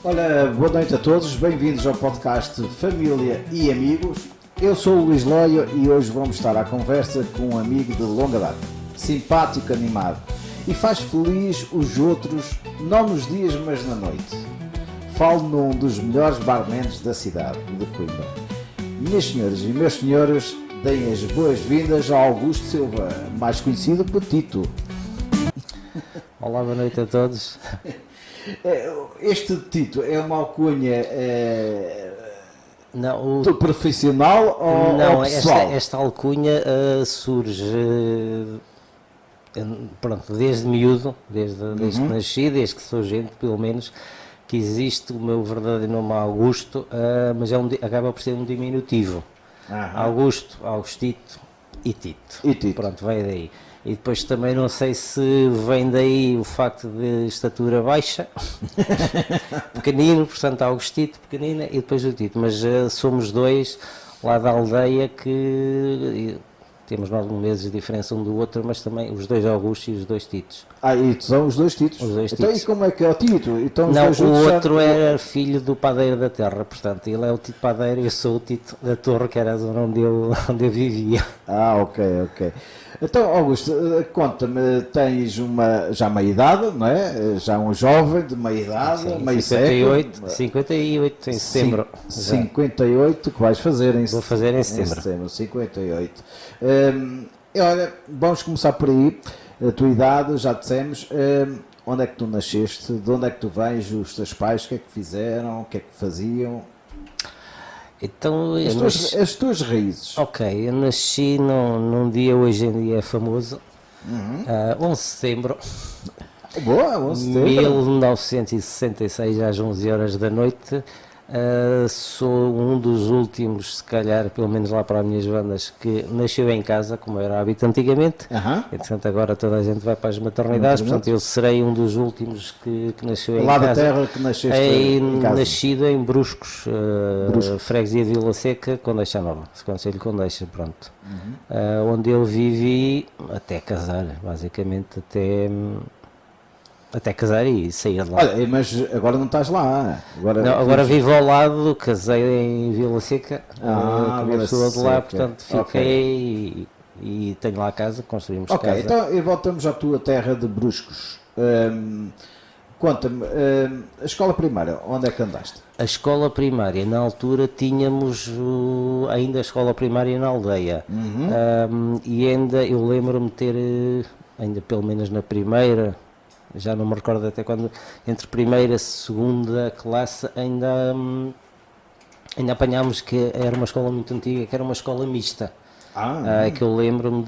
Ora, boa noite a todos, bem-vindos ao podcast Família e Amigos. Eu sou o Luís Loio e hoje vamos estar à conversa com um amigo de longa data, simpático, animado e faz feliz os outros, não nos dias mas na noite. Falo num dos melhores barmans da cidade de Coimbra. Minhas senhoras e meus senhores, deem as boas-vindas ao Augusto Silva, mais conhecido por Tito. Olá, boa noite a todos. Este Tito é uma alcunha Não, profissional ou não pessoal? esta alcunha surge pronto, desde miúdo, desde que nasci, desde que sou gente, pelo menos, que existe o meu verdadeiro nome Augusto, mas acaba por ser um diminutivo. Augusto, Augustito e Tito. Pronto, veio daí. E depois também não sei se vem daí o facto de estatura baixa, pequenino, portanto Augustito, pequenina, e depois o Tito. Mas somos dois lá da aldeia que temos 9 meses de diferença um do outro, mas também os dois Augustos e os dois Titos. E são os dois Titos? Os dois Então Titos. e como é que é o Tito? Então, os Não, dois o juntos outro era filho do padeiro da terra, portanto ele é o Tito padeiro e eu sou o Tito da torre, que era a zona onde eu vivia. Ok. Então, Augusto, conta-me, tens já meia idade, não é? Já um jovem de meia idade, Sim, meio 58 em setembro. 58 que vais fazer em Vou fazer em setembro. 58. Olha, vamos começar por aí. A tua idade, já dissemos. Onde é que tu nasceste? De onde é que tu vens? Os teus pais, o que é que fizeram? O que é que faziam? Então, As tuas raízes. Ok, eu nasci num dia, hoje em dia é famoso, 11 de setembro Boa, 11 de setembro. 1966, às 11 horas da noite. Sou um dos últimos, se calhar, pelo menos lá para as minhas bandas, que nasceu em casa, como era hábito antigamente. Entretanto, agora toda a gente vai para as maternidades, portanto eu serei um dos últimos que nasceu em casa. Lá da terra que nasceste em casa. Nascido em Bruscos, freguesia de Vila Seca, Condeixa Nova, Concelho Condeixa, pronto. Onde eu vivi até casar, basicamente, até casar e sair de lá. Olha, mas agora não estás lá. Agora vivo ao lado, casei em Vila Seca, com uma pessoa de lá, portanto fiquei e tenho lá a casa, construímos casa. Ok, então e voltamos à tua terra de Bruscos. Conta-me, a escola primária, onde é que andaste? A escola primária, na altura tínhamos ainda a escola primária na aldeia, e ainda eu lembro-me de ter, ainda pelo menos na primeira, já não me recordo até quando, entre primeira e segunda classe ainda apanhámos que era uma escola muito antiga, que era uma escola mista. Que eu lembro-me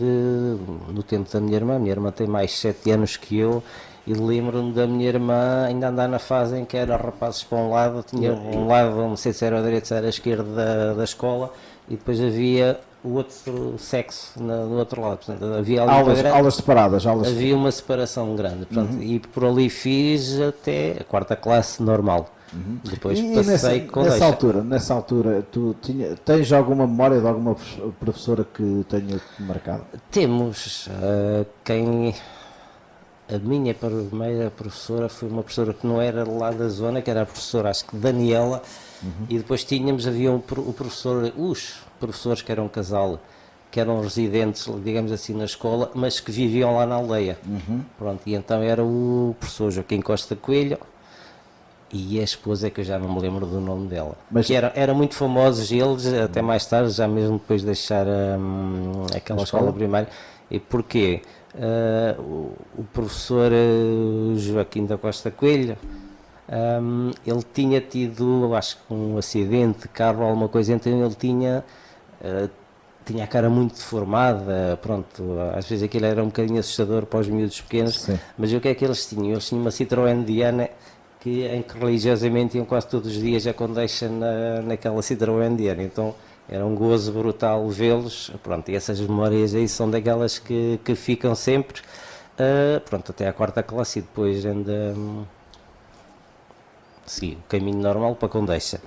no tempo da minha irmã tem mais 7 anos que eu, e lembro-me da minha irmã ainda andar na fase em que era rapazes para um lado, tinha um lado, não sei se era a direita, se era a esquerda da escola, e depois havia o outro sexo no outro lado, portanto havia aulas separadas, havia uma separação grande, portanto, e por ali fiz até a 4ª classe normal. Depois passei com nessa altura tu tens alguma memória de alguma professora que tenha marcado? Temos a minha primeira professora foi uma professora que não era lá da zona, que era a professora, acho que Daniela, e depois havia os professores que eram um casal, que eram residentes, digamos assim, na escola, mas que viviam lá na aldeia. Pronto, e então era o professor Joaquim Costa Coelho e a esposa, que eu já não me lembro do nome dela. Mas que eram muito famosos eles, até mais tarde, já mesmo depois de deixar aquela escola primária. E porquê? O professor Joaquim da Costa Coelho, ele tinha tido, acho que um acidente de carro ou alguma coisa, então ele tinha a cara muito deformada, pronto, às vezes aquilo era um bocadinho assustador para os miúdos pequenos. Sim. Mas o que é que eles tinham? Eles tinham uma Citroën Diana em que religiosamente iam quase todos os dias a Condeixa naquela Citroën Diana, então era um gozo brutal vê-los, pronto, e essas memórias aí são daquelas que ficam sempre, pronto, até à 4ª classe, e depois ainda segui o caminho normal para Condeixa.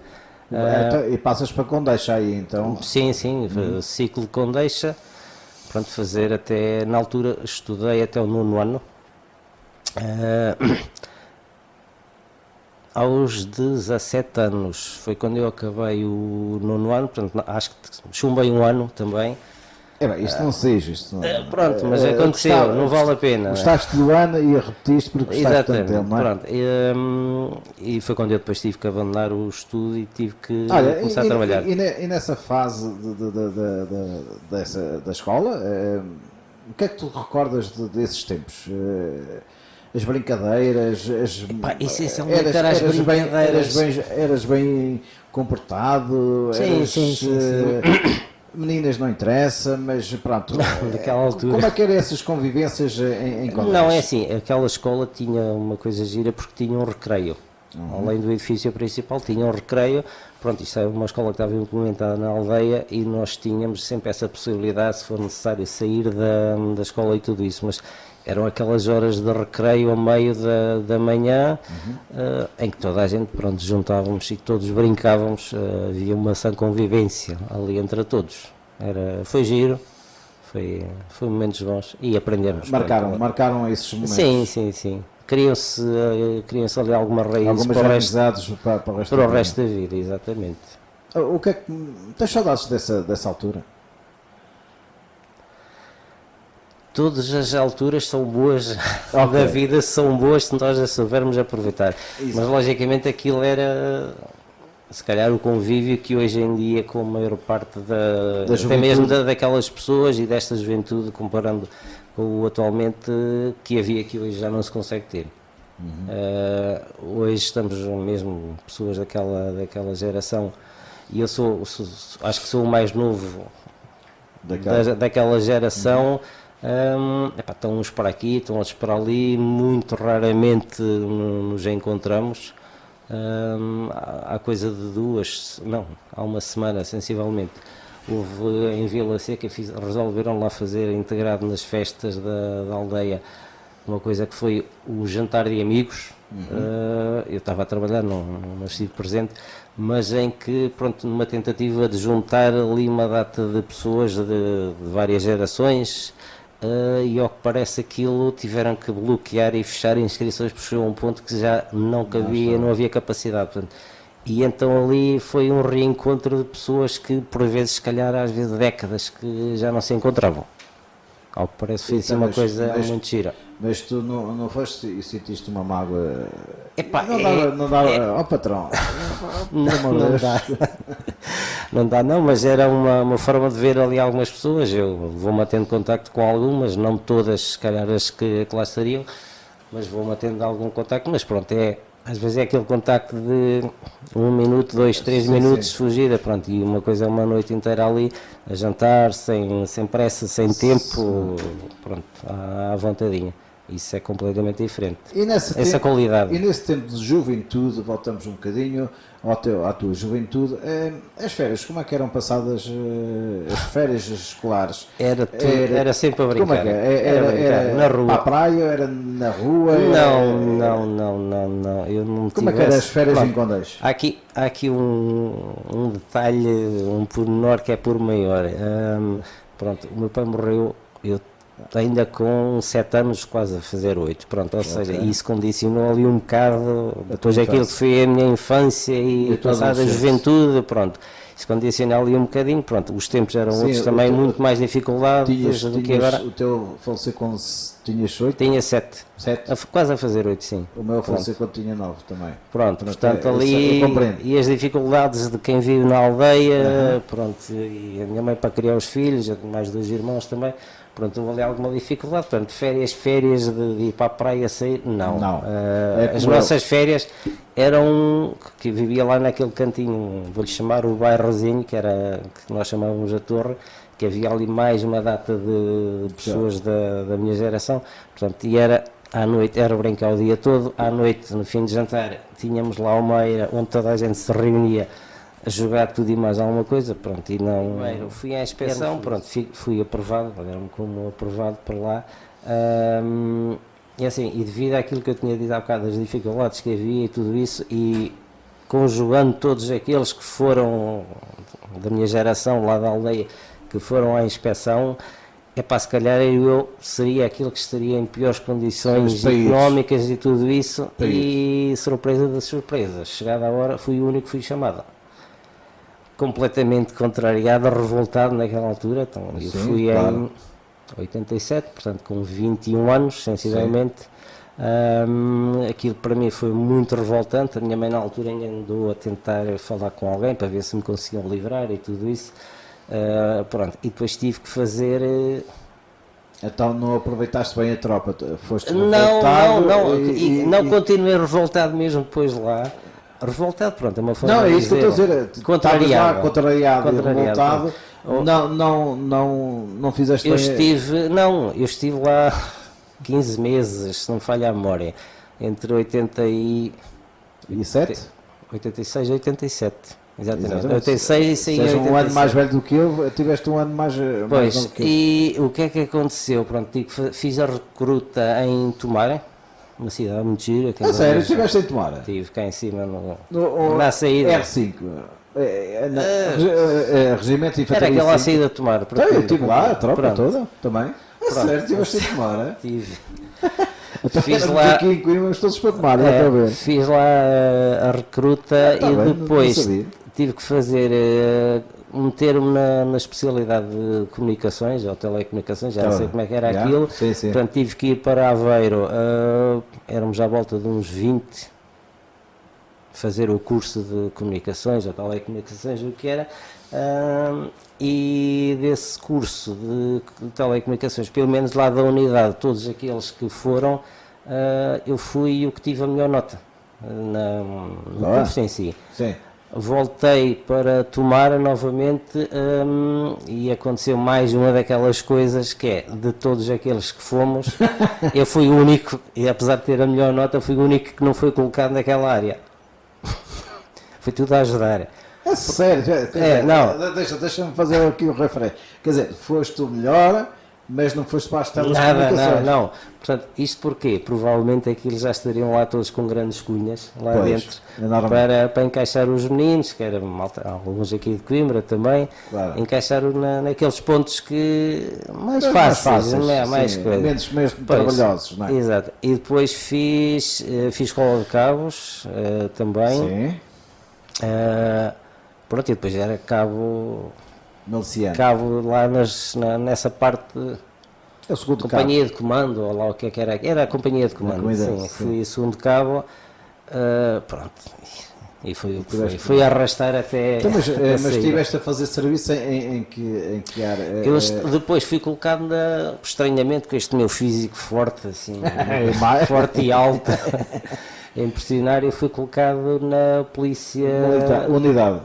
E passas para Condeixa aí, então? Sim, ciclo de Condeixa, pronto, fazer até, na altura estudei até o 9º ano, aos 17 anos, foi quando eu acabei o 9º ano, portanto acho que chumbei um ano também. Isto não seja, isto não... Pronto, mas aconteceu, não vale a pena. Gostaste do ano e a repetiste porque gostaste tanto dele, não é? Pronto, e foi quando eu depois tive que abandonar o estudo e tive que começar a trabalhar. E nessa fase da escola, o que é que tu recordas desses tempos? As brincadeiras, essencialmente eram as brincadeiras. Eras bem comportado, Sim. Meninas não interessa, mas pronto. Daquela altura. Como é que eram essas convivências em colégio? Não, é assim, aquela escola tinha uma coisa gira porque tinha um recreio. Além do edifício principal, tinha um recreio. Pronto, isto é uma escola que estava implementada na aldeia e nós tínhamos sempre essa possibilidade, se for necessário, sair da escola e tudo isso. Mas eram aquelas horas de recreio a meio da manhã, em que toda a gente, pronto, juntávamos e todos brincávamos, havia uma sã convivência ali entre todos. Foi giro, foi momentos bons e aprendemos. Marcaram esses momentos. Sim. Criam-se ali algumas raízes para o resto da vida, exatamente. O que é que tens saudades dessa altura? Todas as alturas são boas da vida, são boas se nós a soubermos aproveitar. Isso. Mas logicamente aquilo era, se calhar, o convívio que hoje em dia, com a maior parte até mesmo daquelas pessoas e desta juventude, comparando com o atualmente, que havia, que hoje já não se consegue ter. Hoje estamos mesmo pessoas daquela geração, e eu acho que sou o mais novo daquela geração. Estão uns para aqui, estão outros para ali, muito raramente nos encontramos. Há coisa de há uma semana sensivelmente, houve em Vila Seca, resolveram lá fazer integrado nas festas da aldeia uma coisa que foi o jantar de amigos. Eu estava a trabalhar, não estive presente, mas em que, pronto, numa tentativa de juntar ali uma data de pessoas de várias gerações, e ao que parece aquilo tiveram que bloquear e fechar inscrições, porque chegou a um ponto que já não cabia, não havia capacidade, portanto, e então ali foi um reencontro de pessoas que por vezes, se calhar às vezes décadas, que já não se encontravam. Ao que parece foi assim uma coisa muito gira. Mas tu não foste e sentiste uma mágoa? Não dava, patrão. Não dá, mas era uma forma de ver ali algumas pessoas. Eu vou mantendo contacto com algumas, não todas, se calhar as que lá estariam, mas vou mantendo algum contacto. Mas pronto, às vezes é aquele contacto de 1 minuto, 2, 3 minutos de fugida, pronto, e uma coisa é uma noite inteira ali a jantar, sem pressa, sem tempo, pronto, à vontadinha. Isso é completamente diferente. Essa qualidade. E nesse tempo de juventude, voltamos um bocadinho à tua juventude, as férias, como é que eram passadas as férias escolares? Era sempre a brincar. Como é que era na rua. Para a praia, era na rua? Não. Eu não como é que eram as férias em Condeios? Há aqui um detalhe, um pormenor que é por maior. Pronto, o meu pai morreu, eu ainda com 7 anos, quase a fazer 8, pronto, ou seja, isso condicionou ali um bocado depois aquilo que foi a minha infância e passada a juventude, pronto, isso condicionou ali um bocadinho, pronto, os tempos eram outros também, muito mais dificuldades do que agora. O teu faleceu quando tinhas 8? Tinha 7, quase a fazer 8, sim. O meu faleceu quando tinha 9 também. Pronto, portanto ali, e as dificuldades de quem vive na aldeia, pronto, e a minha mãe para criar os filhos, mais 2 irmãos também. Pronto, houve ali alguma dificuldade, portanto, férias de ir para a praia sair, não. As nossas férias eram, que vivia lá naquele cantinho, vou-lhe chamar o bairrozinho, que nós chamávamos a Torre, que havia ali mais uma data de pessoas da minha geração, portanto, e era à noite, era brincar o dia todo, à noite, no fim de jantar, tínhamos lá uma era onde toda a gente se reunia a jogar tudo e mais alguma coisa, pronto, e não... Eu fui à inspeção, pronto, fui aprovado, deram-me como aprovado para lá, e assim, e devido àquilo que eu tinha dito há bocado, das dificuldades que havia e tudo isso, e conjugando todos aqueles que foram da minha geração, lá da aldeia, que foram à inspeção, epá, se calhar eu seria aquilo que estaria em piores condições económicas e tudo isso, e surpresa das surpresas, chegada a hora, fui o único que fui chamado. Completamente contrariado, revoltado naquela altura, então eu fui em 87, portanto com 21 anos, sensivelmente. Aquilo para mim foi muito revoltante. A minha mãe na altura ainda andou a tentar falar com alguém para ver se me conseguiam livrar e tudo isso. Pronto, e depois tive que fazer. Então não aproveitaste bem a tropa? Foste revoltado? Não continuei revoltado mesmo depois lá. Revoltado, pronto, é uma forma não, é isso que eu estou a dizer. Contrariado. Contrariado e revoltado. Não fizeste eu estive lá 15 meses, se não me falha a memória, entre 86 e 87. Exatamente. 86 e saí em 87. Um ano mais velho do que eu, tiveste um ano mais velho do que eu. E o que é que aconteceu? Pronto, fiz a recruta em Tomar, uma cidade muito gira. Sério, estiveste em Tomar? Estive cá em cima na saída. R5. Regimento de Infantaria. Era aquela saída de Tomar. Eu estive lá, a tropa toda também. Sério, estiveste em Tomar? Tive. Fiz lá aqui em Coimbra, todos para Tomar, fiz lá a recruta e depois tive que fazer meter-me na especialidade de comunicações ou telecomunicações, já não sei como é que era aquilo. Sim. Portanto tive que ir para Aveiro, éramos à volta de uns 20, fazer o curso de comunicações ou telecomunicações, o que era. E desse curso de telecomunicações, pelo menos lá da unidade, todos aqueles que foram, eu fui o que tive a melhor nota no curso em si. Sim. Voltei para Tomar novamente e aconteceu mais uma daquelas coisas que é, de todos aqueles que fomos, eu fui o único, e apesar de ter a melhor nota, fui o único que não foi colocado naquela área. Foi tudo a ajudar. É sério? Não. Deixa-me fazer aqui o referente. Quer dizer, foste o melhor, mas não foste para as telecomunicações. Não. Portanto, isto porquê? Provavelmente aqueles já estariam lá todos com grandes cunhas, lá dentro, para encaixar os meninos, que era malta, alguns aqui de Coimbra também, encaixar naqueles pontos que mais fáceis, mais menos trabalhosos, não é? Exato. E depois fiz escola de cabos também. Sim. Pronto, e depois era cabo lá nessa parte companhia de comando, ou lá o que é que era a companhia de comando, fui segundo cabo, pronto, e fui arrastar até então, mas estiveste a fazer serviço em que área? Eu depois fui colocado estranhamente com este meu físico forte, assim, forte e alto. A impressionar, eu fui colocado na polícia da unidade,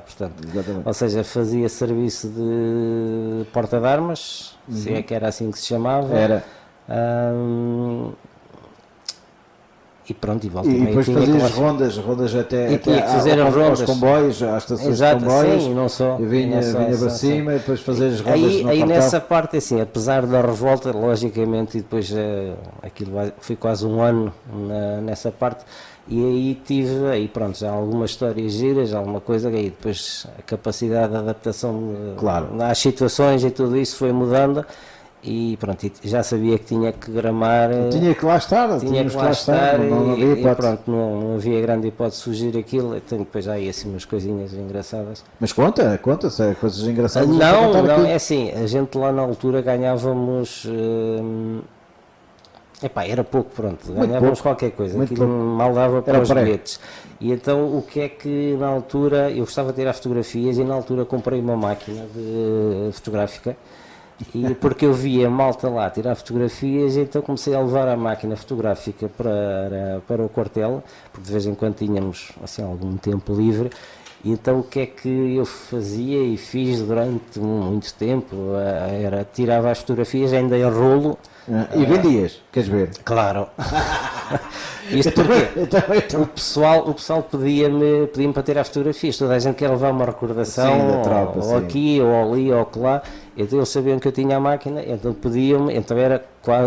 portanto. Exatamente. Ou seja, fazia serviço de porta de armas, se é que era assim que se chamava. Era. E pronto, e volta e depois fazias rondas até aos comboios, às estações de comboios. Sim, não só. E vinha para cima e depois fazias rondas no quartel. Aí nessa parte, assim, apesar da revolta, logicamente, e depois aquilo foi quase um ano nessa parte, e aí tive, pronto, já algumas histórias giras, alguma coisa, aí depois a capacidade de adaptação às situações e tudo isso foi mudando. E pronto, já sabia que tinha que gramar. Tinha que lá estar, não havia grande hipótese de fugir aquilo. Tenho depois aí assim umas coisinhas engraçadas. Mas conta coisas engraçadas. Não, é assim, a gente lá na altura ganhávamos. Era pouco, pronto, ganhávamos qualquer coisa, aquilo mal dava para os bilhetes. E então o que é que na altura, eu gostava de tirar fotografias e na altura comprei uma máquina fotográfica. E porque eu via malta lá tirar fotografias, então comecei a levar a máquina fotográfica para o quartel, porque de vez em quando tínhamos assim, algum tempo livre. E então o que é que eu fazia e fiz durante muito tempo? Tirava as fotografias ainda em rolo. E vendias, queres ver? Claro. Isto porque o pessoal pedia-me para tirar fotografias, toda a gente quer levar uma recordação, da tropa, ou aqui, ou ali, ou lá, então eles sabiam que eu tinha a máquina, então pediam-me, então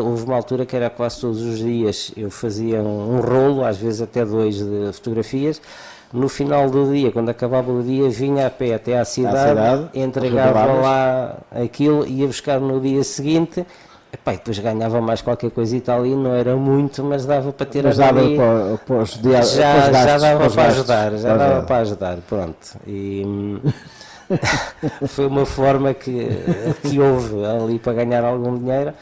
houve uma altura que era quase todos os dias, eu fazia um rolo, às vezes até 2 de fotografias, no final do dia, quando acabava o dia, vinha a pé até à cidade, entregava lá aquilo, ia buscar no dia seguinte. Epá, e depois ganhava mais qualquer coisita ali, não era muito, mas dava para ter mas ali. Para os dias, já dava para gastos, ajudar, já dava para ajudar, pronto. E foi uma forma que houve ali para ganhar algum dinheiro.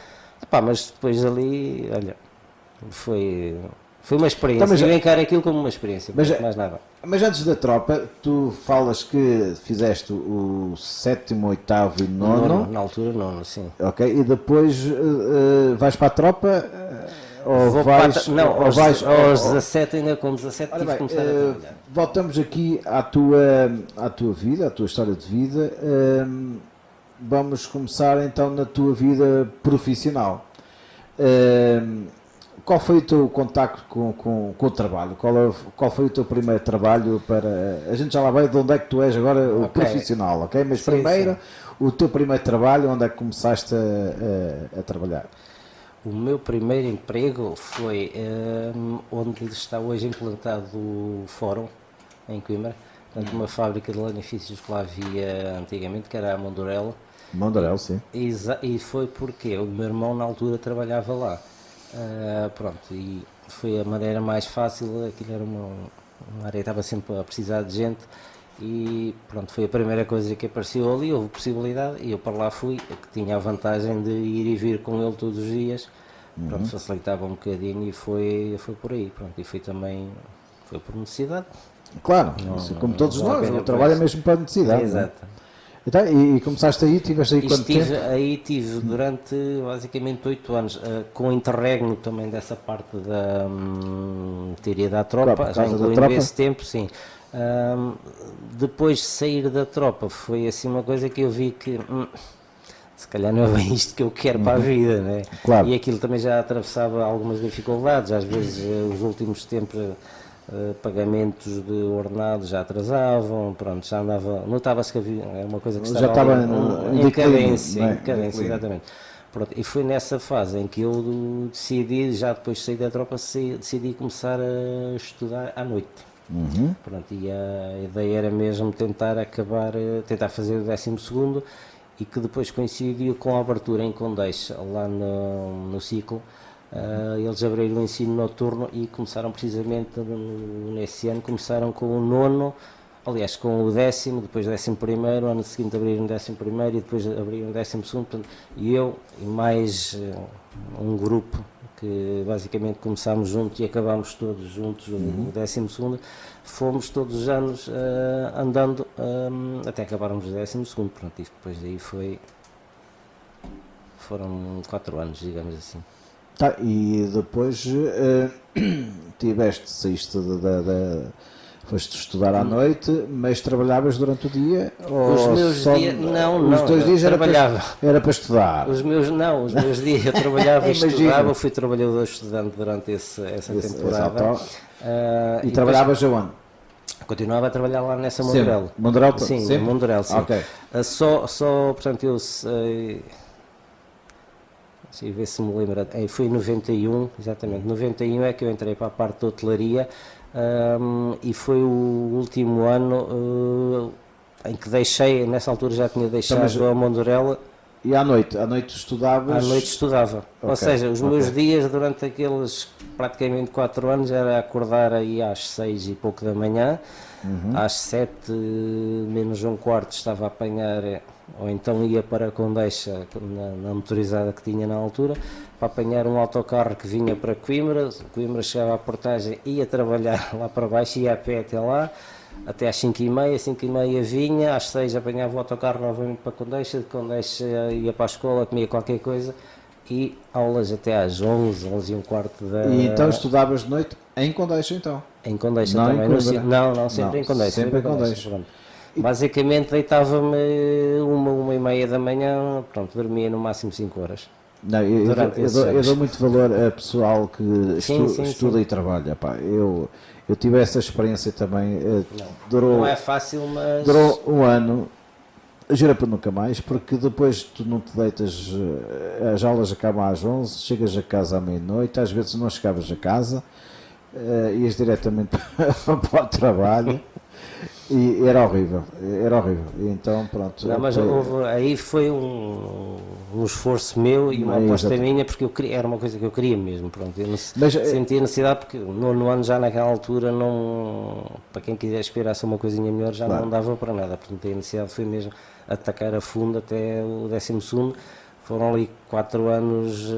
Epá, mas depois ali, olha, foi uma experiência. Então, eu encaro aquilo como uma experiência, mais nada. Mas antes da tropa, tu falas que fizeste o 7º, 8º e 9º. Na altura, 9º, sim. Ok, e depois vais para a tropa? Ou vais, aos 17, ainda com 17 tive que começar a trabalhar. Voltamos aqui à tua vida, à tua história de vida. Vamos começar então na tua vida profissional. Qual foi o teu contacto com o trabalho? Qual foi o teu primeiro trabalho a gente já lá vai de onde é que tu és agora o profissional, ok? Mas sim, primeiro, o teu primeiro trabalho, onde é que começaste a trabalhar? O meu primeiro emprego foi onde está hoje implantado o Fórum, em Coimbra. Portanto, uma fábrica de lanifícios que lá havia antigamente, que era a Mondorello. Mondorello, sim. E foi porque o meu irmão na altura trabalhava lá. Pronto, e foi a maneira mais fácil. Aquilo era uma área que estava sempre a precisar de gente e pronto, foi a primeira coisa que apareceu ali. Houve possibilidade e eu para lá fui, que tinha a vantagem de ir e vir com ele todos os dias. Pronto, facilitava um bocadinho e foi por aí. Pronto, e foi por necessidade. Claro, como todos nós, o trabalho é mesmo para necessidade. Exato. Então, e começaste aí, tiveste aí quanto tempo? Aí tive durante basicamente 8 anos, com interregno também dessa parte da teoria da tropa, já incluindo esse tempo, sim. Depois de sair da tropa foi assim uma coisa que eu vi que se calhar não é bem isto que eu quero para a vida, né? Claro. E aquilo também já atravessava algumas dificuldades, às vezes os últimos tempos pagamentos de ordenado já atrasavam, pronto, já andava, notava-se que havia uma coisa que já estava em decadência, exatamente. Pronto, e foi nessa fase em que eu decidi, já depois de sair da tropa, decidi começar a estudar à noite. Pronto, e a ideia era mesmo tentar fazer o 12º e que depois coincidiu com a abertura em Condeixa, lá no ciclo. Eles abriram o ensino noturno e começaram precisamente nesse ano, começaram com o 9º, aliás com o 10º, depois o 11º, ano seguinte abriram o 11º e depois abriram o 12º, portanto, e eu e mais um grupo que basicamente começámos juntos e acabámos todos juntos o 12º, fomos todos os anos andando até acabarmos o 12º, pronto, e depois daí foram 4 anos, digamos assim. Tá, e depois saíste foste estudar à noite, mas trabalhavas durante o dia? Os meus dias, os 2 dias trabalhava. Era para estudar? Os meus dias eu trabalhava e estudava, fui trabalhador estudante durante essa temporada. E trabalhavas aonde? Continuava a trabalhar lá nessa Mondorello. Mondorello? Sim, Mondorello, sim. Okay. Portanto, eu sei... Deixa eu ver se me lembro. Foi em 91, exatamente. 91 é que eu entrei para a parte da hotelaria e foi o último ano em que deixei, nessa altura já tinha deixado a Mondorello. E à noite estudavas? À noite estudava. Okay. Ou seja, os meus dias durante aqueles praticamente 4 anos era acordar aí às 6 e pouco da manhã, às 7 menos um quarto estava a apanhar, ou então ia para a Condeixa na motorizada que tinha na altura, para apanhar um autocarro que vinha para Coimbra. Coimbra chegava à portagem, ia trabalhar lá para baixo, ia a pé até lá, até às 5h30 vinha, às 6 apanhava o autocarro novamente para a Condeixa, de Condeixa ia para a escola, comia qualquer coisa e aulas até às 11 e um quarto da... E então estudavas de noite em Condeixa então? Em Condeixa também, não, sempre em Condeixa. Sempre em Condeixa. Basicamente deitava-me 1h30 da manhã, pronto, dormia no máximo 5 horas. Não, eu dou muito valor a pessoal que estuda e trabalha. Epá, eu tive essa experiência também. Não é fácil, mas... Durou um ano, jura para nunca mais, porque depois tu não te deitas, as aulas acabam às 11, chegas a casa à meia-noite, às vezes não chegavas a casa, ias diretamente para o trabalho e era horrível, era horrível. E então, pronto. Não, mas aí foi um esforço meu e uma aposta minha, porque eu queria, era uma coisa que eu queria mesmo. Pronto, eu sentia necessidade, porque no ano já naquela altura, não, para quem quiser aspirar a uma coisinha melhor, já não dava para nada. Portanto, a necessidade foi mesmo atacar a fundo até o 12º. Foram ali 4 anos,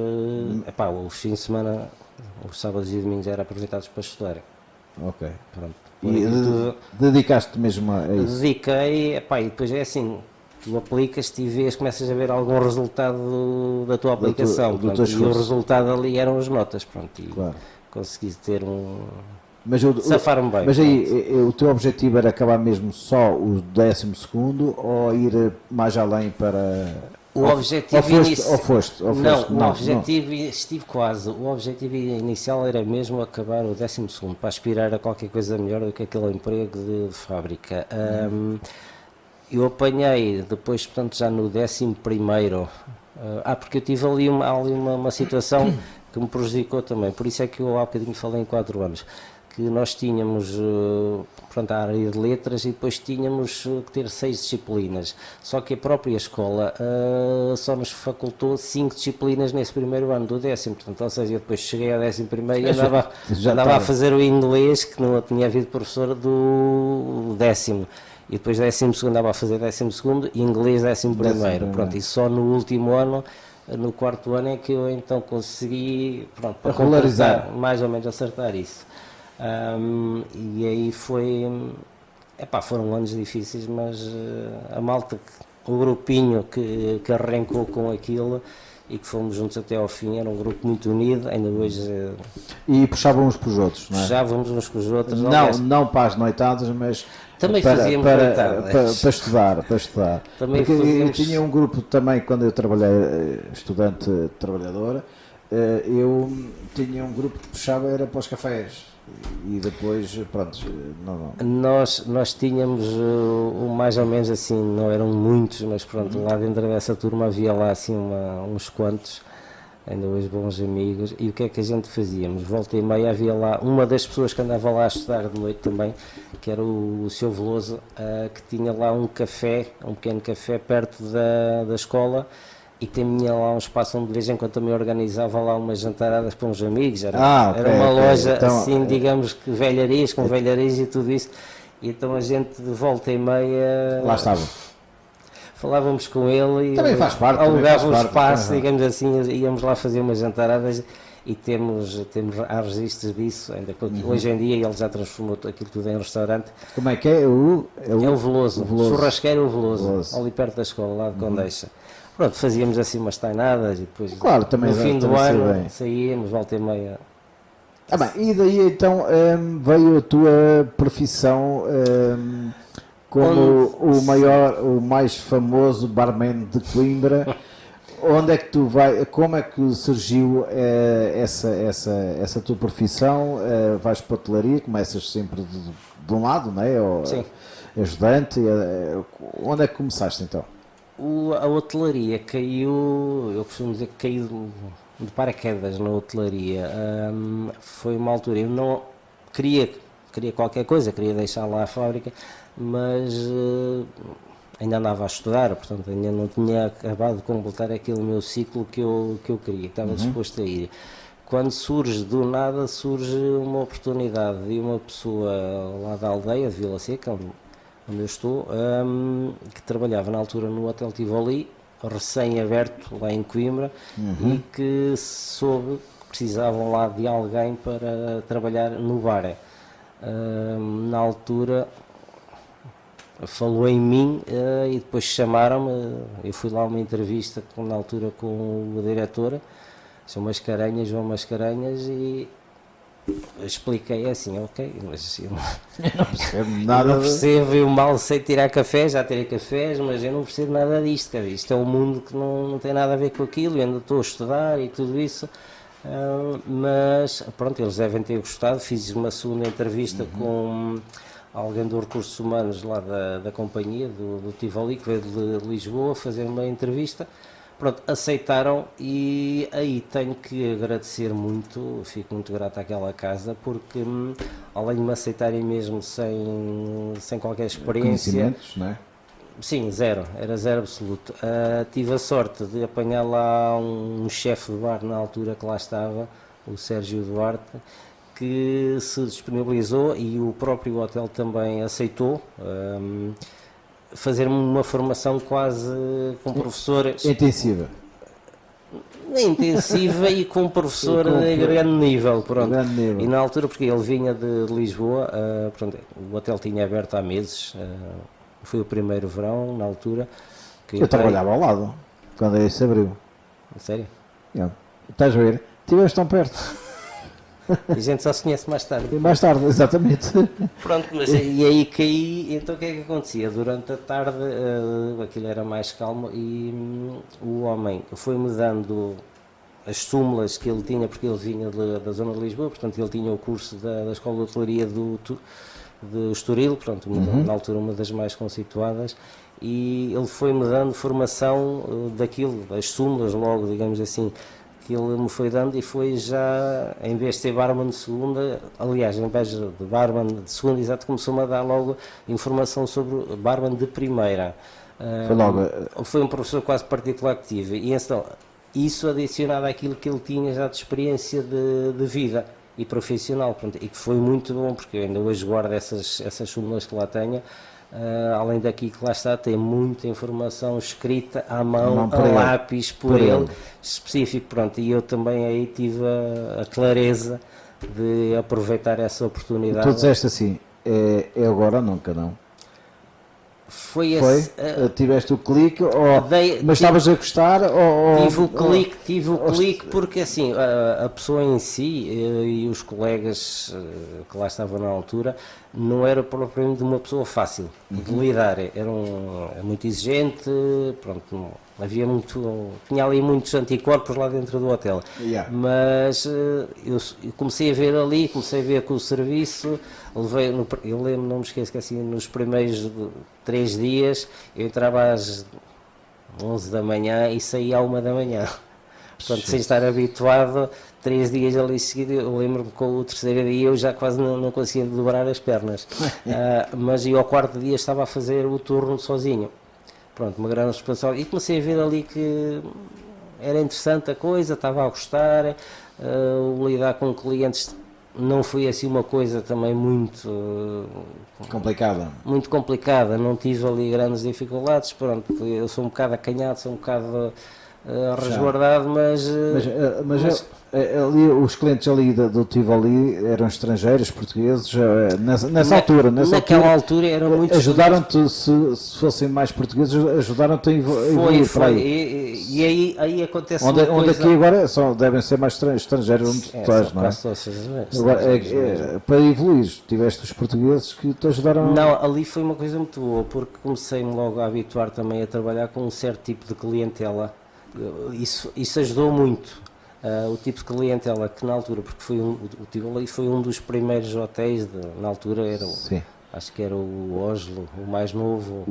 os fins de semana, os sábados e domingos eram aproveitados para estudar. Ok. Pronto. E dedicaste mesmo a isso? Dediquei, e depois é assim, tu aplicas-te e vês, começas a ver algum resultado da tua aplicação, e o resultado ali eram as notas, pronto, e consegui ter safar-me bem. Mas aí, o teu objetivo era acabar mesmo só o 12º ou ir mais além para... O objetivo estive quase. O objetivo inicial era mesmo acabar o 12º, para aspirar a qualquer coisa melhor do que aquele emprego de fábrica. Eu apanhei depois, portanto, já no 11º, porque eu tive ali uma situação que me prejudicou também, por isso é que eu há bocadinho falei em 4 anos. Que nós tínhamos, a área de letras e depois tínhamos que ter 6 disciplinas, só que a própria escola só nos facultou 5 disciplinas nesse primeiro ano do 10º, portanto, ou seja, eu depois cheguei ao 11º e andava a fazer o inglês, que não tinha havido professora do 10º, e depois 12º andava a fazer 12º e inglês 11º, pronto, e só no último ano, no 4º ano é que eu então consegui, para regularizar, mais ou menos acertar isso. E aí foram anos difíceis, mas a malta, o grupinho que arrancou com aquilo e que fomos juntos até ao fim, era um grupo muito unido, ainda hoje... E puxavam uns para os outros, não é? Puxávamos uns com os outros. Não para as noitadas, mas... Também fazíamos noitadas. Para estudar. Também porque fazíamos... eu tinha um grupo também, quando eu trabalhei, estudante trabalhadora, eu tinha um grupo que puxava, era para os cafés. E depois, pronto, não. Nós tínhamos mais ou menos assim, não eram muitos, mas pronto, lá dentro dessa turma havia lá assim uns quantos, ainda hoje bons amigos, e o que é que a gente fazíamos? Volta e meia havia lá, uma das pessoas que andava lá a estudar de noite também, que era o Sr. Veloso, que tinha lá um pequeno café perto da escola, e tinha lá um espaço onde de vez em quando também organizava lá umas jantaradas para uns amigos, era uma loja então, assim, digamos que com velharias e tudo isso, e então a gente de volta e meia lá estava, falávamos com ele e também faz parte, alugava um espaço, digamos assim, íamos lá fazer umas jantaradas e temos há registros disso, ainda hoje em dia ele já transformou aquilo tudo em restaurante. Como é que é? É o Veloso, churrasqueiro Veloso, ali perto da escola, lá de Condeixa. Pronto, fazíamos assim umas tainadas e depois também, no fim do ano saíamos, volta e meia. E daí então veio a tua profissão como o mais famoso barman de Coimbra. Onde é que tu vai? Como é que surgiu essa tua profissão? Vais para a hotelaria, começas sempre de um lado, não é? Sim. Ajudante. Onde é que começaste então? A hotelaria caiu, eu costumo dizer que caiu de paraquedas na hotelaria. Foi uma altura, eu não queria qualquer coisa, queria deixar lá a fábrica, mas ainda andava a estudar, portanto ainda não tinha acabado de completar aquele meu ciclo que eu queria, estava disposto a ir. Quando do nada surge uma oportunidade de uma pessoa lá da aldeia, de Vila Seca, onde eu estou, que trabalhava na altura no Hotel Tivoli, recém-aberto lá em Coimbra, e que soube que precisavam lá de alguém para trabalhar no bar. Na altura falou em mim e depois chamaram-me, eu fui lá a uma entrevista na altura com o diretor, João Mascarenhas, e expliquei assim, ok, mas eu não percebo nada. Eu não percebo, eu mal sei tirar café, já tirei cafés, mas eu não percebo nada disto, cara. Isto é um mundo que não tem nada a ver com aquilo, eu ainda estou a estudar e tudo isso, mas pronto, eles devem ter gostado. Fiz uma segunda entrevista com alguém dos recursos humanos lá da companhia, do Tivoli, que veio de Lisboa fazer uma entrevista. pronto, aceitaram e aí tenho que agradecer muito, fico muito grato àquela casa porque além de me aceitarem mesmo sem qualquer experiência, Conhecimentos, não é? sim, zero, era zero absoluto. Tive a sorte de apanhar lá um chefe de bar na altura que lá estava, o Sérgio Duarte, que se disponibilizou e o próprio hotel também aceitou fazer-me uma formação quase com professores Intensiva. intensiva e com um professor de grande nível, pronto. Grande nível. E na altura, porque ele vinha de Lisboa, pronto, o hotel tinha aberto há meses, foi o primeiro verão, na altura. Que Eu trabalhava ao lado, quando isso abriu. Sério? Estás a ver? Estiveste tão perto. A gente só se conhece mais tarde. E mais tarde, exatamente. Pronto, mas e aí caí, então o que é que acontecia? Durante a tarde aquilo era mais calmo e o homem foi-me dando as súmulas que ele tinha, porque ele vinha da zona de Lisboa, portanto ele tinha o curso da Escola de Hotelaria de Estoril, pronto, na altura uma das mais conceituadas, e ele foi-me dando formação daquilo, das súmulas logo, digamos assim, que ele me foi dando e foi já, em vez de ser barman de segunda, aliás, em vez de barman de segunda, exato, começou-me a dar logo informação sobre barman de primeira. Foi logo. Foi um professor quase particular que tive, e então, isso adicionado àquilo que ele tinha já de experiência de vida e profissional, pronto, e que foi muito bom, porque eu ainda hoje guardo essas súmulas que lá tenho. Além daqui que lá está, tem muita informação escrita à mão, a lápis por ele, específico, pronto, e eu também aí tive a clareza de aproveitar essa oportunidade. Tu disseste assim, é agora ou nunca, não? Foi? Tiveste o clique, mas estavas a gostar? Tive o clique porque assim, a pessoa em si e os colegas que lá estavam na altura não era propriamente uma pessoa fácil de lidar, é muito exigente, pronto, tinha ali muitos anticorpos lá dentro do hotel, mas eu comecei a ver ali, comecei a ver com o serviço, eu lembro, não me esqueço que assim, nos primeiros 3 dias eu entrava às 11 da manhã e saía à 1 da manhã. Portanto, sem estar habituado, 3 dias ali seguido, eu lembro-me que com o terceiro dia eu já quase não conseguia dobrar as pernas. Mas eu ao 4º dia estava a fazer o turno sozinho. Pronto, uma grande responsabilidade. E comecei a ver ali que era interessante a coisa, estava a gostar, lidar com clientes não foi assim uma coisa também muito complicada, não tive ali grandes dificuldades, pronto, eu sou um bocado acanhado, sou um bocado resguardado, mas ali, os clientes ali do Tivoli eram estrangeiros, portugueses, naquela altura eram muito ajudaram-te, se fossem mais portugueses, ajudaram-te a evoluir para aí. E aí acontece onde aqui agora devem ser mais estrangeiros, onde tu estás, não é? Agora, para evoluir, tiveste os portugueses que te ajudaram. Não, ali foi uma coisa muito boa, porque comecei-me logo a habituar também a trabalhar com um certo tipo de clientela. Isso ajudou muito, o tipo de clientela que na altura, porque o Tivoli foi um dos primeiros hotéis, na altura acho que era o Oslo, o mais novo,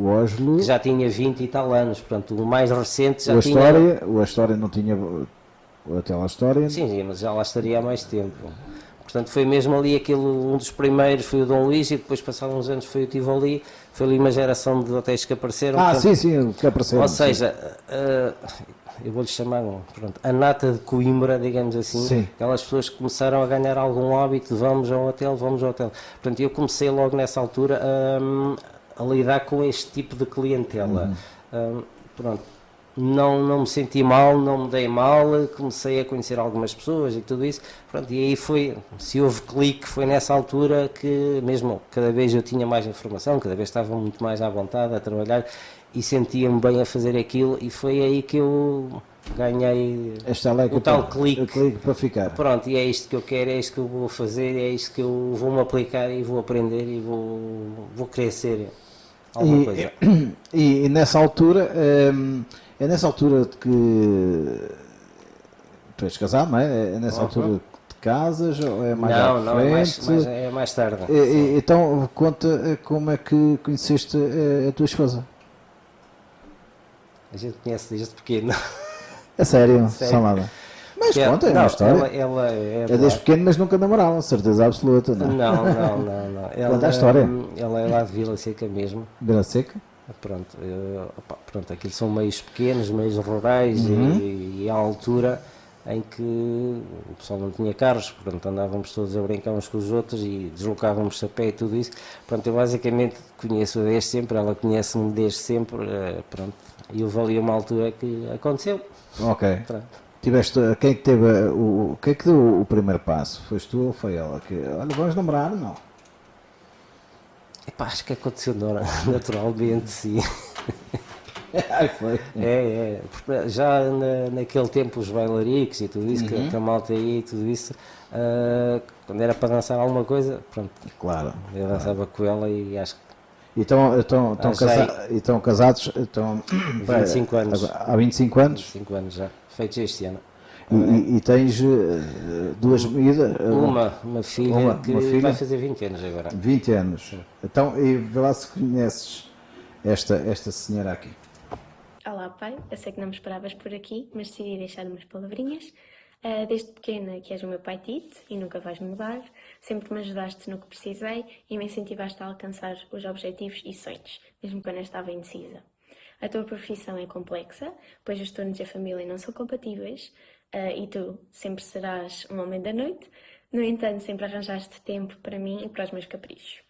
que já tinha 20 e tal anos, portanto o mais recente já tinha... O Astoria não tinha o Hotel Astoria? Sim, mas já lá estaria há mais tempo. Portanto, foi mesmo ali um dos primeiros, foi o Dom Luís, e depois passaram uns anos foi o Tivoli, foi ali uma geração de hotéis que apareceram. Sim, que apareceram. Ou seja, eu vou-lhe chamar a nata de Coimbra, digamos assim, aquelas pessoas que começaram a ganhar algum hábito de vamos ao hotel. Portanto, eu comecei logo nessa altura a lidar com este tipo de clientela. Pronto. Não me senti mal, não me dei mal, comecei a conhecer algumas pessoas e tudo isso, pronto, e aí se houve clique, foi nessa altura que mesmo cada vez eu tinha mais informação, cada vez estava muito mais à vontade a trabalhar e sentia-me bem a fazer aquilo, e foi aí que eu ganhei o tal clique para ficar. Pronto, e é isto que eu quero, é isto que eu vou fazer, é isto que eu vou-me aplicar e vou aprender e vou crescer alguma coisa. E nessa altura... É nessa altura de que tu és casado, não é? É nessa altura que te casas ou é mais à frente? Não, é mais tarde. Então, conta como é que conheceste a tua esposa? A gente conhece desde pequeno. A sério, Sério. salada. Mas Que conta, é não, uma história. ela é É desde pequeno, mas nunca namoraram, certeza absoluta, não é? Não. Conta a história. Ela é lá de Vila Seca mesmo. Vila Seca? Pronto, pronto, aquilo são meios pequenos, meios rurais e à altura em que o pessoal não tinha carros, portanto andávamos todos a brincar uns com os outros e deslocávamos a pé e tudo isso. Pronto, eu basicamente conheço-a desde sempre, ela conhece-me desde sempre, pronto, e houve ali uma altura que aconteceu. Ok. Pronto. Tiveste, quem é que teve quem é que deu o primeiro passo? Foste tu ou foi ela? Que, olha, vamos namorar, não? Epá, acho que aconteceu naturalmente, sim. Ai, foi. Porque já naquele tempo os bailaricos e tudo isso, que a malta aí e tudo isso, quando era para dançar alguma coisa, pronto, Claro. eu dançava com ela e acho que E estão casados 25 anos. Há 25 anos? 5 anos já, feitos este ano. E tens duas medidas? Uma filha que uma filha? vai fazer 20 anos agora. 20 anos. Então, e vê lá se conheces esta senhora aqui. Olá, pai. Eu sei que não me esperavas por aqui, mas decidi deixar umas palavrinhas. Desde pequena que és o meu pai Tite e nunca vais mudar. Sempre me ajudaste no que precisei e me incentivaste a alcançar os objetivos e sonhos, mesmo quando eu estava indecisa. A tua profissão é complexa, pois os turnos e a família não são compatíveis e tu sempre serás um homem da noite. No entanto, sempre arranjaste tempo para mim e para os meus caprichos.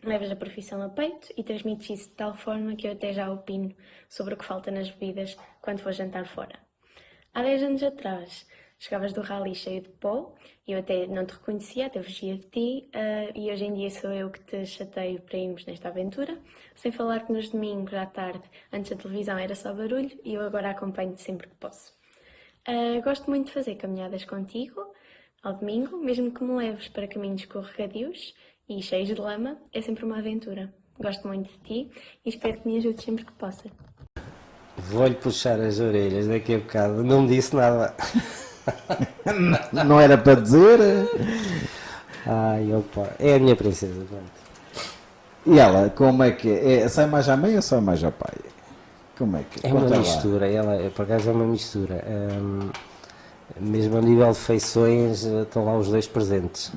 Levas a profissão a peito e transmites isso de tal forma que eu até já opino sobre o que falta nas bebidas quando for jantar fora. Há 10 anos atrás, chegavas do rally cheio de pó e eu até não te reconhecia, até fugia de ti e hoje em dia sou eu que te chateio para irmos nesta aventura, sem falar que nos domingos à tarde, antes da televisão era só barulho e eu agora acompanho-te sempre que posso. Gosto muito de fazer caminhadas contigo ao domingo, mesmo que me leves para caminhos escorregadios e cheios de lama, é sempre uma aventura. Gosto muito de ti e espero que me ajudes sempre que possa. Vou-lhe puxar as orelhas daqui a bocado, não me disse nada. Não era para dizer? Ai, opa, é a minha princesa, pronto. E ela, como é que é? Sai mais à mãe ou sai mais ao pai? Como é que É uma Conta lá. mistura, por acaso é uma mistura. Mesmo a nível de feições, estão lá os dois presentes.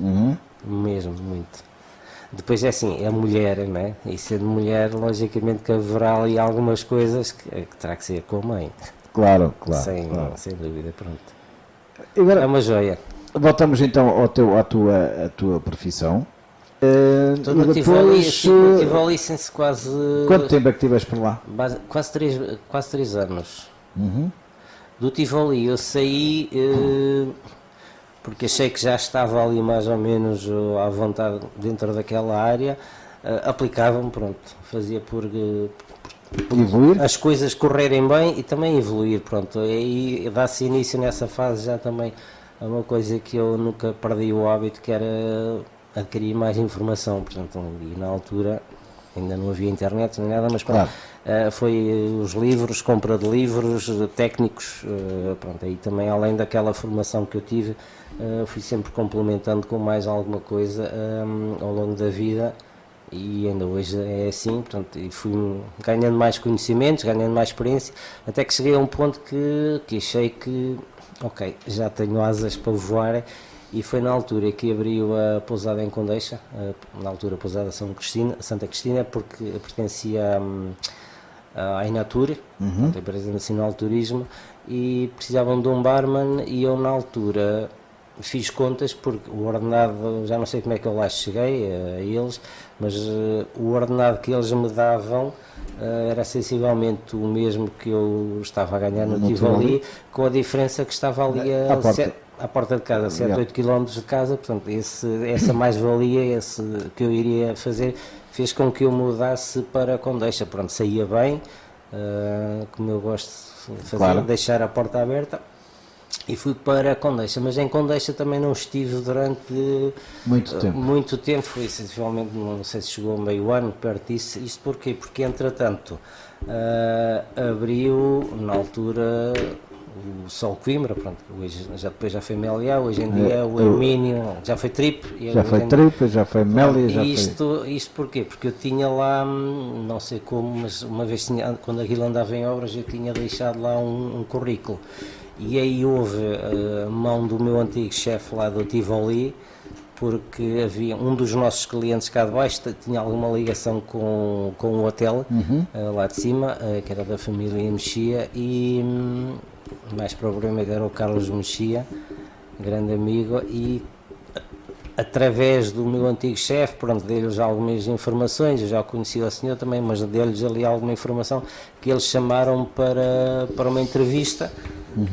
Mesmo, muito. Depois é assim, é mulher, não é? E sendo mulher, logicamente que haverá ali algumas coisas que terá que ser com a mãe. Claro. Sem dúvida, pronto. E agora, É uma joia. voltamos então à tua profissão. Então, E eu depois, tive ali sem quase... quanto tempo é que estiveste por lá? Quase 3 anos. Do Tivoli eu saí porque achei que já estava ali mais ou menos à vontade dentro daquela área, aplicava-me, pronto, fazia por Evoluir? as coisas correrem bem e também evoluir, pronto, e dá-se início nessa fase já também a uma coisa que eu nunca perdi o hábito, que era adquirir mais informação, portanto, e na altura ainda não havia internet nem nada, mas pronto, foi os livros, compra de livros técnicos, pronto, aí também além daquela formação que eu tive, fui sempre complementando com mais alguma coisa ao longo da vida e ainda hoje é assim, portanto, e fui ganhando mais conhecimentos, ganhando mais experiência, até que cheguei a um ponto que achei que, ok, já tenho asas para voar. E foi na altura que abriu a pousada em Condeixa, na altura a pousada Santa Cristina, porque pertencia à Inatur, a empresa nacional de turismo, e precisavam de um barman e eu na altura fiz contas porque o ordenado, já não sei como é que eu lá cheguei a eles, mas o ordenado que eles me davam era sensivelmente o mesmo que eu estava a ganhar no Tivoli, com a diferença que estava ali à porta de casa, 7, 8 km de casa, portanto, essa mais-valia, que eu iria fazer, fez com que eu mudasse para Condeixa. Pronto, saía bem, como eu gosto de fazer, Claro. deixar a porta aberta, e fui para Condeixa, mas em Condeixa também não estive durante muito tempo, foi sensivelmente, não sei se chegou a meio ano, perto disso. Isto porquê? Porque entretanto abriu, na altura, o Sol Coimbra, pronto, hoje, depois já foi Meliá, hoje em dia o Hermínio, já foi Trip. Já foi Trip, já foi Mélia, já Isto porquê? Porque eu tinha lá, não sei como, mas uma vez quando aquilo andava em obras, eu tinha deixado lá um currículo. E aí houve a mão do meu antigo chefe lá do Tivoli, porque havia um dos nossos clientes cá de baixo tinha alguma ligação com o hotel lá de cima, que era da família Mexia, e mais propriamente era o Carlos Mexia, grande amigo, e através do meu antigo chefe, pronto, dei-lhes já algumas informações, eu já conhecia o senhor também, mas dei-lhes ali alguma informação que eles chamaram para uma entrevista.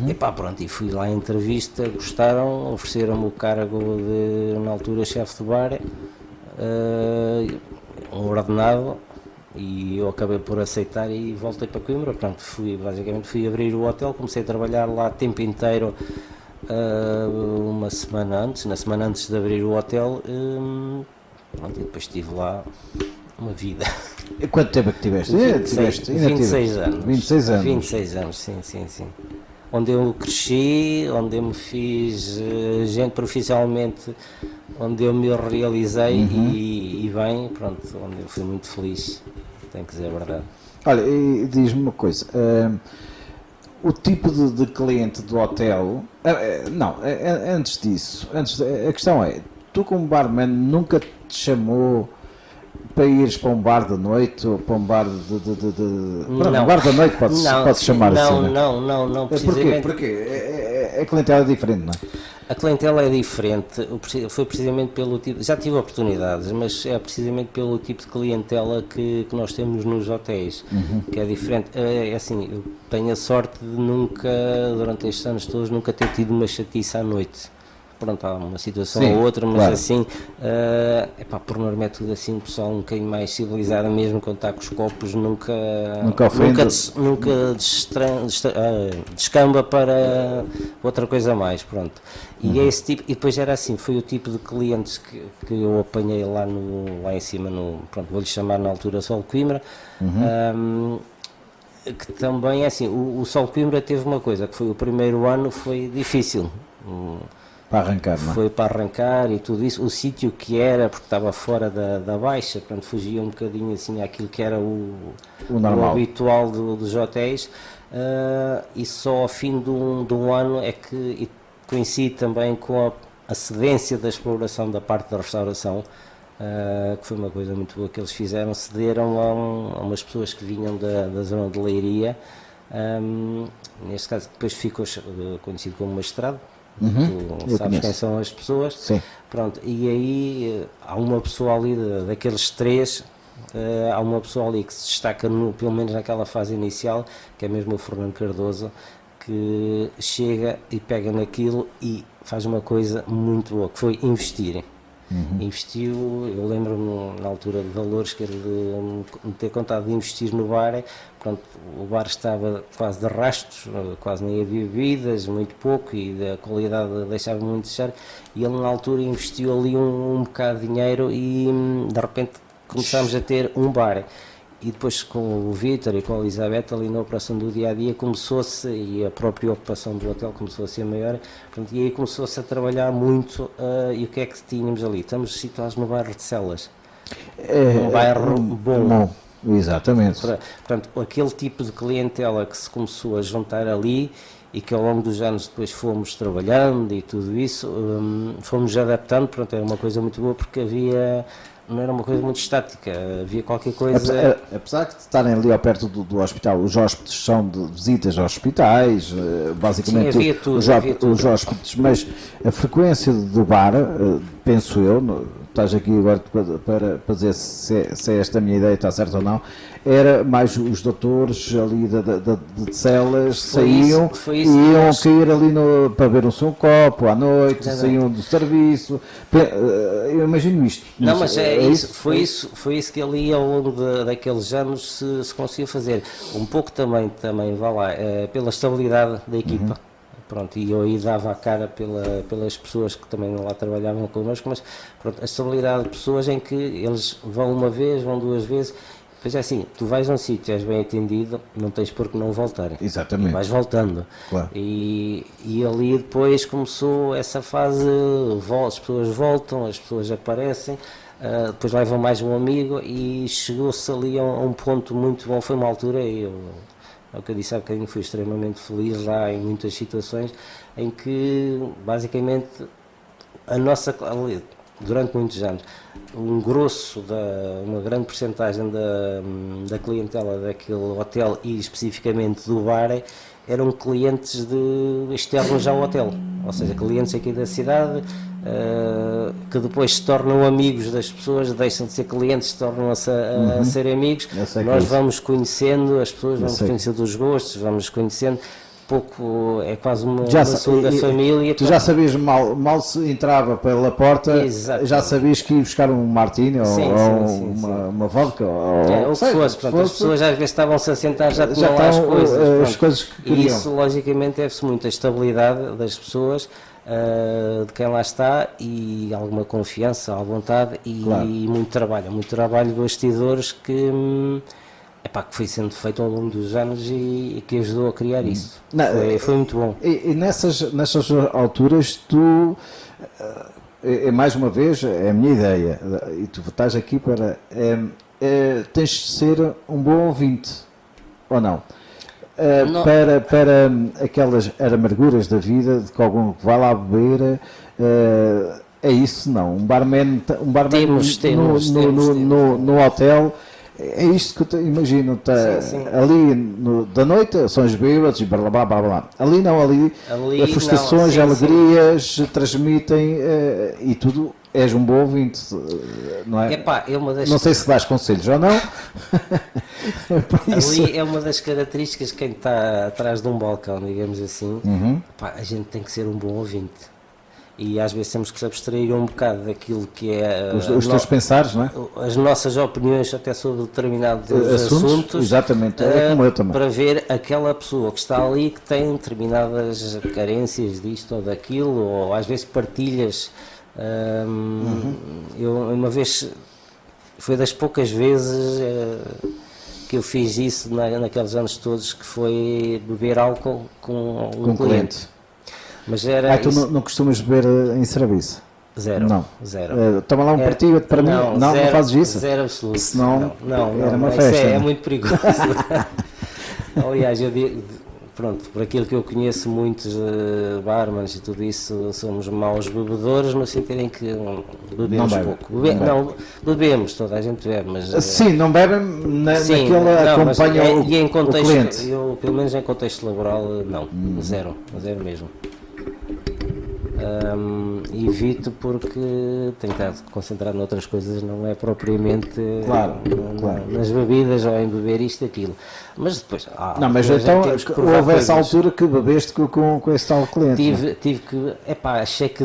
E pá, pronto, e fui lá à entrevista, gostaram, ofereceram-me o cargo de, na altura, chefe de bar, um ordenado, e eu acabei por aceitar e voltei para Coimbra. Pronto, basicamente fui abrir o hotel, comecei a trabalhar lá o tempo inteiro, uma semana antes, na semana antes de abrir o hotel, pronto, e depois estive lá uma vida. E quanto tempo é que tiveste? 26 anos. 26 anos. 26 anos, sim. Onde eu cresci, onde eu me fiz gente profissionalmente, onde eu me realizei e bem, pronto, onde eu fui muito feliz, tenho que dizer a verdade. Olha, e diz-me uma coisa, o tipo de cliente do hotel, antes disso, a questão é, tu como barman nunca te chamou para ires para um bar de noite ou para um bar um bar da noite pode chamar assim, não, precisamente. Porquê? A clientela é diferente, não é? A clientela é diferente, foi precisamente pelo tipo, já tive oportunidades, mas é precisamente pelo tipo de clientela que nós temos nos hotéis, que é diferente. É assim, eu tenho a sorte de nunca, durante estes anos todos, nunca ter tido uma chatice à noite. Pronto, há uma situação ou outra, mas claro, assim, por norma é tudo assim, o pessoal um bocadinho mais civilizado mesmo, quando está com os copos, nunca descamba para outra coisa mais, pronto. E é esse tipo, e depois era assim, foi o tipo de clientes que eu apanhei lá em cima, pronto, vou-lhe chamar na altura Sol Coimbra, que também é assim, o Sol Coimbra teve uma coisa, que foi o primeiro ano foi difícil. Para arrancar, não é? Foi para arrancar e tudo isso, o sítio que era, porque estava fora da Baixa, portanto fugia um bocadinho assim àquilo que era o habitual dos hotéis, e só ao fim de um ano é que coincide também com a cedência da exploração da parte da restauração, que foi uma coisa muito boa que eles fizeram, cederam a umas pessoas que vinham da zona de Leiria, neste caso depois ficou conhecido como Magistrado. Tu sabes quem são as pessoas. Sim. Pronto, e aí há uma pessoa ali daqueles três, há uma pessoa ali que se destaca pelo menos naquela fase inicial, que é mesmo o Fernando Cardoso, que chega e pega naquilo e faz uma coisa muito boa, que foi investir. Investiu, eu lembro-me na altura de valores que ele me ter contado de investir no bar. Pronto, o bar estava quase de rastros, quase nem havia bebidas, muito pouco, e a qualidade deixava muito a desejar, e ele na altura investiu ali um bocado de dinheiro e de repente começámos a ter um bar. E depois com o Vítor e com a Elizabeth ali na operação do dia-a-dia começou-se, e a própria ocupação do hotel começou a ser maior, portanto, e aí começou-se a trabalhar muito, e o que é que tínhamos ali? Estamos situados no bairro de Celas, um bairro bom. Exatamente. Portanto, aquele tipo de clientela que se começou a juntar ali e que ao longo dos anos depois fomos trabalhando e tudo isso, fomos adaptando, pronto, era uma coisa muito boa porque não era uma coisa muito estática, havia qualquer coisa... Apesar de estarem ali ao perto do hospital, os hóspedes são de visitas aos hospitais, basicamente. Sim, havia tudo. Os hóspedes, mas a frequência do bar, penso eu, estás aqui agora para dizer se esta minha ideia está certa ou não, era mais os doutores ali de celas, saíam e iam cair ali para beber um copo à noite, saíam do serviço. Eu imagino isto. Não, mas foi isso que ali ao longo daqueles anos se conseguiu fazer. Um pouco também vá lá, pela estabilidade da equipa. Pronto, e eu aí dava a cara pelas pessoas que também lá trabalhavam connosco, mas pronto, a estabilidade de pessoas em que eles vão uma vez, vão duas vezes, Pois é assim, tu vais a um sítio, és bem atendido, não tens por que não voltar. Exatamente. Vais voltando. Claro. E ali depois começou essa fase, as pessoas voltam, as pessoas aparecem, depois levam mais um amigo e chegou-se ali a um ponto muito bom. Foi uma altura, é o que eu disse há bocadinho, fui extremamente feliz lá em muitas situações, em que basicamente a nossa, durante muitos anos, uma grande percentagem da clientela daquele hotel e especificamente do bar eram clientes externos ao hotel, ou seja, clientes aqui da cidade, que depois se tornam amigos das pessoas, deixam de ser clientes, se tornam a ser amigos. Nós vamos conhecendo as pessoas, vamos conhecendo os gostos, vamos conhecendo pouco, é quase uma segunda família. Tu já sabias, mal se entrava pela porta, já sabias que ia buscar um martini ou uma vodka ou o que fosse, portanto, as pessoas às vezes estavam-se a sentar, já tinham lá as coisas que queriam. E isso logicamente deve-se muito à estabilidade das pessoas, de quem lá está, e alguma confiança, à vontade e muito trabalho de bastidores que foi sendo feito ao longo dos anos e que ajudou a criar isso. Foi muito bom. E nessas alturas tu, mais uma vez, é a minha ideia, e tu estás aqui para, tens de ser um bom ouvinte, ou não? Para aquelas amarguras da vida, de que algum que vai lá beber, é isso, não? Um barman no hotel. É isto que eu imagino, ali da noite são os bêbados e blá blá blá blá. Ali não, ali as frustrações, alegrias transmitem e tudo, és um bom ouvinte, não é? Não sei se dás conselhos ou não. Ali é uma das características de quem está atrás de um balcão, digamos assim. A gente tem que ser um bom ouvinte. E às vezes temos que se abstrair um bocado daquilo que é os teus pensares, não é? As nossas opiniões até sobre determinados assuntos, exatamente, é como eu também. Para ver aquela pessoa que está ali que tem determinadas carências disto ou daquilo, ou às vezes partilhas. Eu uma vez, foi das poucas vezes que eu fiz isso naqueles anos todos, que foi beber álcool com um cliente. Mas era tu não costumas beber em serviço? Zero. Não. Zero. Toma lá um partido para mim? Não fazes isso? Zero absoluto. Senão era uma isso festa. É muito perigoso. Aliás, eu digo, pronto, por aquilo que eu conheço, muitos barmans e tudo isso, somos maus bebedores, no sentido em que bebemos pouco. Bebemos, toda a gente bebe, mas... Sim, não bebem naquela acompanha o cliente. Eu, pelo menos em contexto laboral, não. Zero mesmo. Evito porque tenho que estar concentrado noutras coisas, não é propriamente nas bebidas ou em beber isto e aquilo. Mas depois. Mas então houve essa altura que bebeste com esse tal cliente. Tive que. Achei que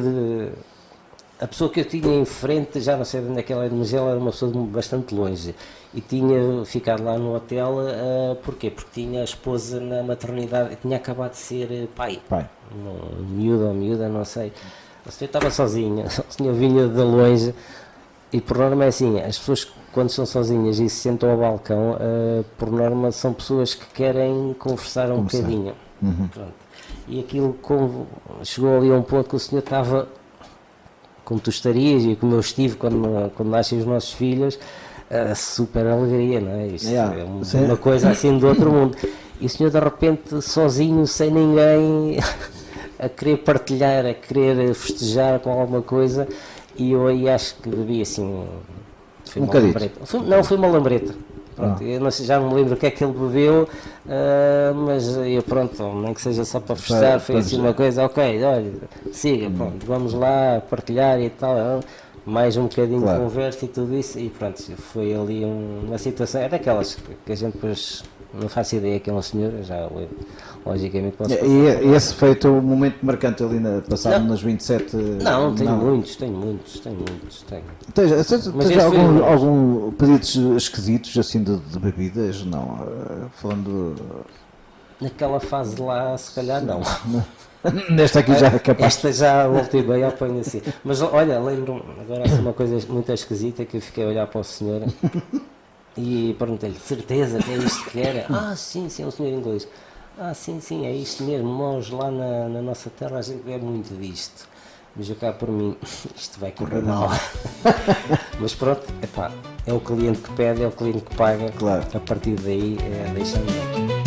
a pessoa que eu tinha em frente, já não sei de onde é que ela era, mas ela era uma pessoa bastante longe. E tinha ficado lá no hotel, porquê? Porque tinha a esposa na maternidade, tinha acabado de ser pai. Miúdo ou miúda, não sei. O senhor estava sozinho, o senhor vinha de longe, e por norma é assim, as pessoas quando são sozinhas e se sentam ao balcão, por norma são pessoas que querem conversar um bocadinho. Pronto. E aquilo chegou ali a um ponto que o senhor estava, como tu estarias e como eu estive quando nascem os nossos filhos, super alegria, não é? Isto é uma coisa assim do outro mundo. E o senhor de repente sozinho, sem ninguém, a querer partilhar, a querer festejar com alguma coisa, e eu aí acho que bebi assim um bocadinho. Foi uma lambreta. Pronto, eu não sei, já não me lembro o que é que ele bebeu, mas eu pronto, nem que seja só para festejar, foi assim uma coisa, ok, olha, siga, pronto, vamos lá partilhar e tal. Mais um bocadinho de conversa e tudo isso, e pronto, foi ali uma situação, é daquelas que a gente depois não faço ideia que é uma senhora, já logicamente posso passar. E esse foi o momento marcante ali passado nas 27? Não, tenho muitos. Tens algum pedidos esquisitos assim de bebidas? Não, falando... Naquela fase lá, se calhar não. Nesta aqui já é capaz. Esta já voltei bem ao ponho assim. Mas olha, lembro-me, agora assim uma coisa muito esquisita, que eu fiquei a olhar para o senhor E perguntei-lhe, certeza que é isto que era? Ah, sim, é um senhor inglês. Ah, sim, é isto mesmo, nós lá na nossa terra a gente vê muito disto. Mas eu cá por mim, isto vai correr mal. Mas pronto, epá, é o cliente que pede, é o cliente que paga. Claro. A partir daí, deixa-me.